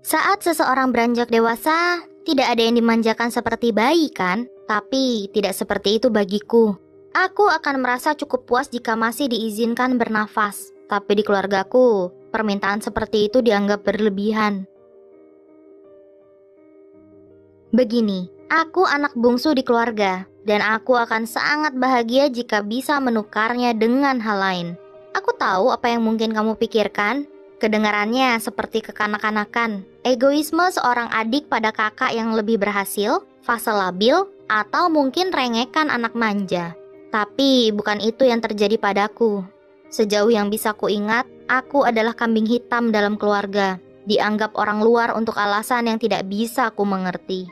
Saat seseorang beranjak dewasa, tidak ada yang dimanjakan seperti bayi kan? Tapi tidak seperti itu bagiku. Aku akan merasa cukup puas jika masih diizinkan bernafas. Tapi di keluargaku, permintaan seperti itu dianggap berlebihan. Begini, aku anak bungsu di keluarga, dan aku akan sangat bahagia jika bisa menukarnya dengan hal lain. Aku tahu apa yang mungkin kamu pikirkan. Kedengarannya seperti kekanak-kanakan, egoisme seorang adik pada kakak yang lebih berhasil, fase labil, atau mungkin rengekan anak manja. Tapi bukan itu yang terjadi padaku. Sejauh yang bisa kuingat, aku adalah kambing hitam dalam keluarga, dianggap orang luar untuk alasan yang tidak bisa aku mengerti.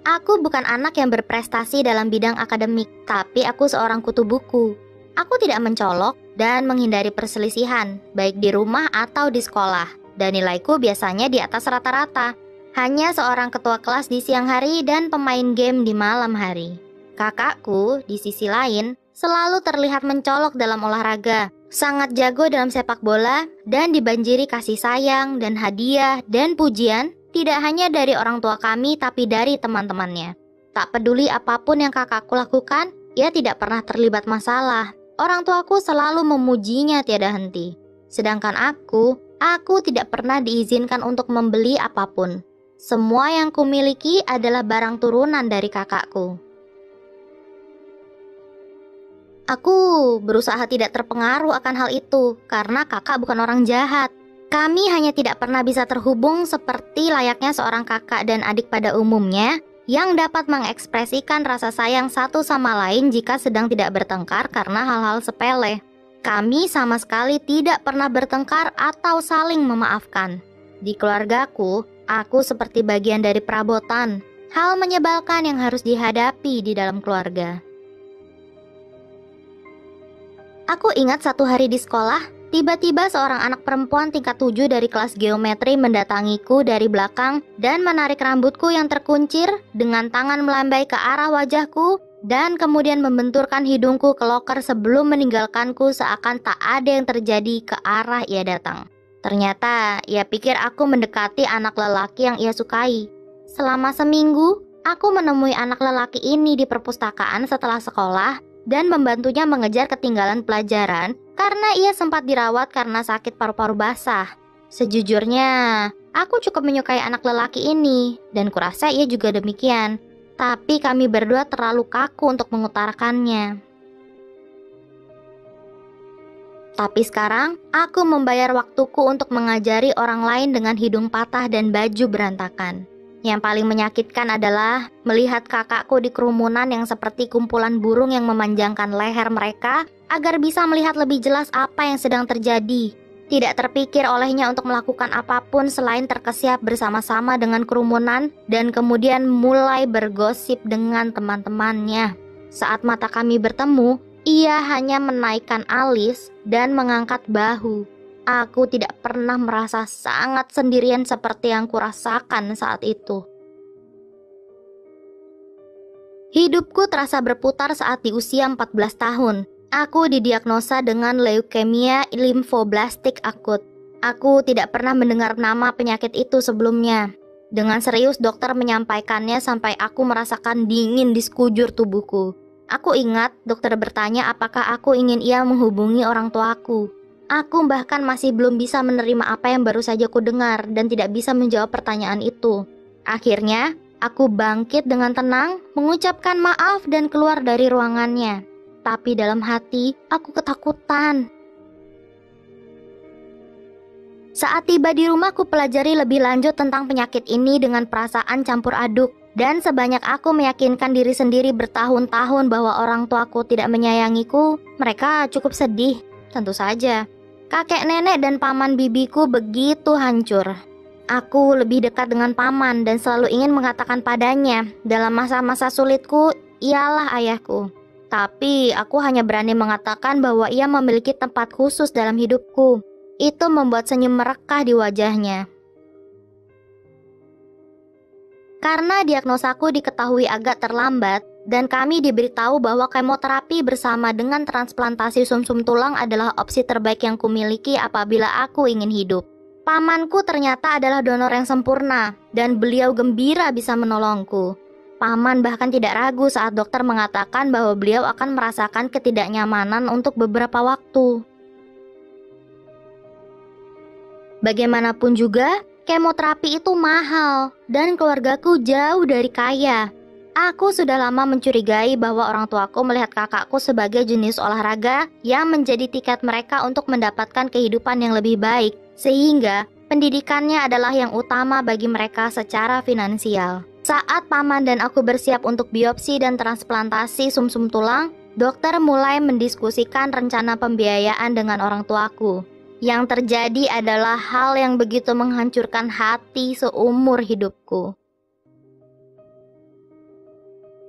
Aku bukan anak yang berprestasi dalam bidang akademik, tapi aku seorang kutu buku. Aku tidak mencolok dan menghindari perselisihan, baik di rumah atau di sekolah, dan nilaiku biasanya di atas rata-rata. Hanya seorang ketua kelas di siang hari dan pemain game di malam hari. Kakakku, di sisi lain, selalu terlihat mencolok dalam olahraga, sangat jago dalam sepak bola, dan dibanjiri kasih sayang dan hadiah dan pujian, tidak hanya dari orang tua kami tapi dari teman-temannya. Tak peduli apapun yang kakakku lakukan, ia tidak pernah terlibat masalah. Orang tuaku selalu memujinya tiada henti. Sedangkan aku tidak pernah diizinkan untuk membeli apapun. Semua yang kumiliki adalah barang turunan dari kakakku. Aku berusaha tidak terpengaruh akan hal itu karena kakak bukan orang jahat. Kami hanya tidak pernah bisa terhubung seperti layaknya seorang kakak dan adik pada umumnya yang dapat mengekspresikan rasa sayang satu sama lain jika sedang tidak bertengkar karena hal-hal sepele. Kami sama sekali tidak pernah bertengkar atau saling memaafkan. Di keluargaku, aku seperti bagian dari perabotan, hal menyebalkan yang harus dihadapi di dalam keluarga. Aku ingat satu hari di sekolah, tiba-tiba seorang anak perempuan tingkat 7 dari kelas geometri mendatangiku dari belakang dan menarik rambutku yang terkuncir dengan tangan melambai ke arah wajahku dan kemudian membenturkan hidungku ke loker sebelum meninggalkanku seakan tak ada yang terjadi ke arah ia datang. Ternyata ia pikir aku mendekati anak lelaki yang ia sukai. Selama seminggu, aku menemui anak lelaki ini di perpustakaan setelah sekolah dan membantunya mengejar ketinggalan pelajaran karena ia sempat dirawat karena sakit paru-paru basah. Sejujurnya, aku cukup menyukai anak lelaki ini dan kurasa ia juga demikian. Tapi kami berdua terlalu kaku untuk mengutarakannya. Tapi sekarang, aku membayar waktuku untuk mengajari orang lain dengan hidung patah dan baju berantakan. Yang paling menyakitkan adalah melihat kakakku di kerumunan yang seperti kumpulan burung yang memanjangkan leher mereka agar bisa melihat lebih jelas apa yang sedang terjadi. Tidak terpikir olehnya untuk melakukan apapun selain terkesiap bersama-sama dengan kerumunan dan kemudian mulai bergosip dengan teman-temannya. Saat mata kami bertemu, ia hanya menaikkan alis dan mengangkat bahu. Aku tidak pernah merasa sangat sendirian seperti yang kurasakan saat itu. Hidupku terasa berputar saat di usia 14 tahun. Aku didiagnosa dengan leukemia limfoblastik akut. Aku tidak pernah mendengar nama penyakit itu sebelumnya. Dengan serius dokter menyampaikannya sampai aku merasakan dingin di sekujur tubuhku. Aku ingat dokter bertanya apakah aku ingin ia menghubungi orang tuaku. Aku bahkan masih belum bisa menerima apa yang baru saja ku dengar dan tidak bisa menjawab pertanyaan itu. Akhirnya, aku bangkit dengan tenang, mengucapkan maaf dan keluar dari ruangannya. Tapi dalam hati, aku ketakutan. Saat tiba di rumah, aku pelajari lebih lanjut tentang penyakit ini dengan perasaan campur aduk. Dan sebanyak aku meyakinkan diri sendiri bertahun-tahun bahwa orang tuaku tidak menyayangiku, mereka cukup sedih, tentu saja. Kakek nenek dan paman bibiku begitu hancur. Aku lebih dekat dengan paman dan selalu ingin mengatakan padanya, dalam masa-masa sulitku, ialah ayahku. Tapi aku hanya berani mengatakan bahwa ia memiliki tempat khusus dalam hidupku. Itu membuat senyum merekah di wajahnya. Karena diagnosaku diketahui agak terlambat, dan kami diberitahu bahwa kemoterapi bersama dengan transplantasi sumsum tulang adalah opsi terbaik yang kumiliki apabila aku ingin hidup. Pamanku ternyata adalah donor yang sempurna, dan beliau gembira bisa menolongku. Paman bahkan tidak ragu saat dokter mengatakan bahwa beliau akan merasakan ketidaknyamanan untuk beberapa waktu. Bagaimanapun juga, kemoterapi itu mahal, dan keluargaku jauh dari kaya. Aku sudah lama mencurigai bahwa orang tuaku melihat kakakku sebagai jenis olahraga yang menjadi tiket mereka untuk mendapatkan kehidupan yang lebih baik, sehingga pendidikannya adalah yang utama bagi mereka secara finansial. Saat paman dan aku bersiap untuk biopsi dan transplantasi sumsum tulang, dokter mulai mendiskusikan rencana pembiayaan dengan orang tuaku. Yang terjadi adalah hal yang begitu menghancurkan hati seumur hidupku.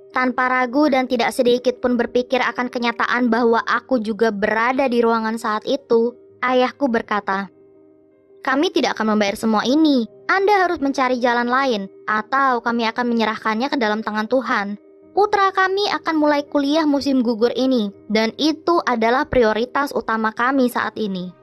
Tanpa ragu dan tidak sedikit pun berpikir akan kenyataan bahwa aku juga berada di ruangan saat itu, ayahku berkata, "Kami tidak akan membayar semua ini. Anda harus mencari jalan lain, atau kami akan menyerahkannya ke dalam tangan Tuhan. Putra kami akan mulai kuliah musim gugur ini, dan itu adalah prioritas utama kami saat ini."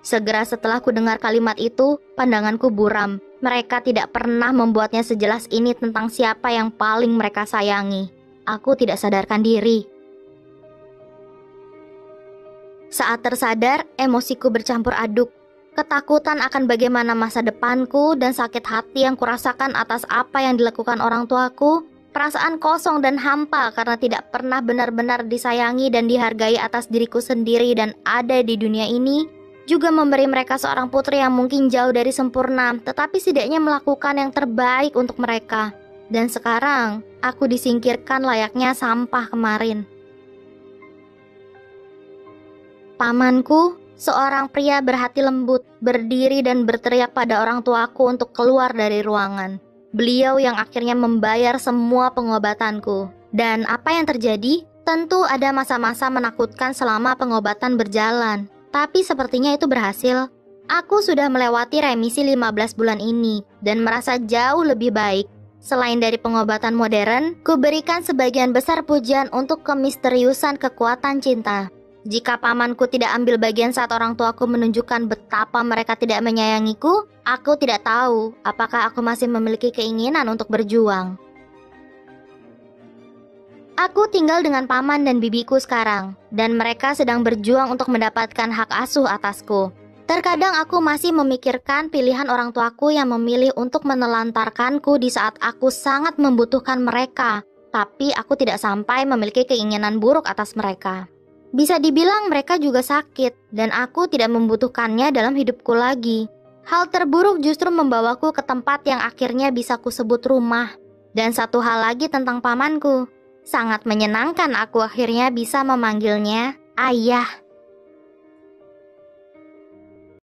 Segera setelah ku dengar kalimat itu, pandanganku buram. Mereka tidak pernah membuatnya sejelas ini tentang siapa yang paling mereka sayangi. Aku tidak sadarkan diri. Saat tersadar, emosiku bercampur aduk. Ketakutan akan bagaimana masa depanku dan sakit hati yang kurasakan atas apa yang dilakukan orang tuaku. Perasaan kosong dan hampa karena tidak pernah benar-benar disayangi dan dihargai atas diriku sendiri dan ada di dunia ini, juga memberi mereka seorang putri yang mungkin jauh dari sempurna, tetapi setidaknya melakukan yang terbaik untuk mereka. Dan sekarang, aku disingkirkan layaknya sampah kemarin. Pamanku, seorang pria berhati lembut, berdiri dan berteriak pada orang tuaku untuk keluar dari ruangan. Beliau yang akhirnya membayar semua pengobatanku. Dan apa yang terjadi? Tentu ada masa-masa menakutkan selama pengobatan berjalan. Tapi sepertinya itu berhasil. Aku sudah melewati remisi 15 bulan ini dan merasa jauh lebih baik. Selain dari pengobatan modern, kuberikan sebagian besar pujian untuk kemisteriusan kekuatan cinta. Jika pamanku tidak ambil bagian saat orang tuaku menunjukkan betapa mereka tidak menyayangiku, aku tidak tahu apakah aku masih memiliki keinginan untuk berjuang. Aku tinggal dengan paman dan bibiku sekarang, dan mereka sedang berjuang untuk mendapatkan hak asuh atasku. Terkadang aku masih memikirkan pilihan orang tuaku yang memilih untuk menelantarkanku di saat aku sangat membutuhkan mereka, tapi aku tidak sampai memiliki keinginan buruk atas mereka. Bisa dibilang mereka juga sakit, dan aku tidak membutuhkannya dalam hidupku lagi. Hal terburuk justru membawaku ke tempat yang akhirnya bisa kusebut rumah. Dan satu hal lagi tentang pamanku. Sangat menyenangkan aku akhirnya bisa memanggilnya ayah.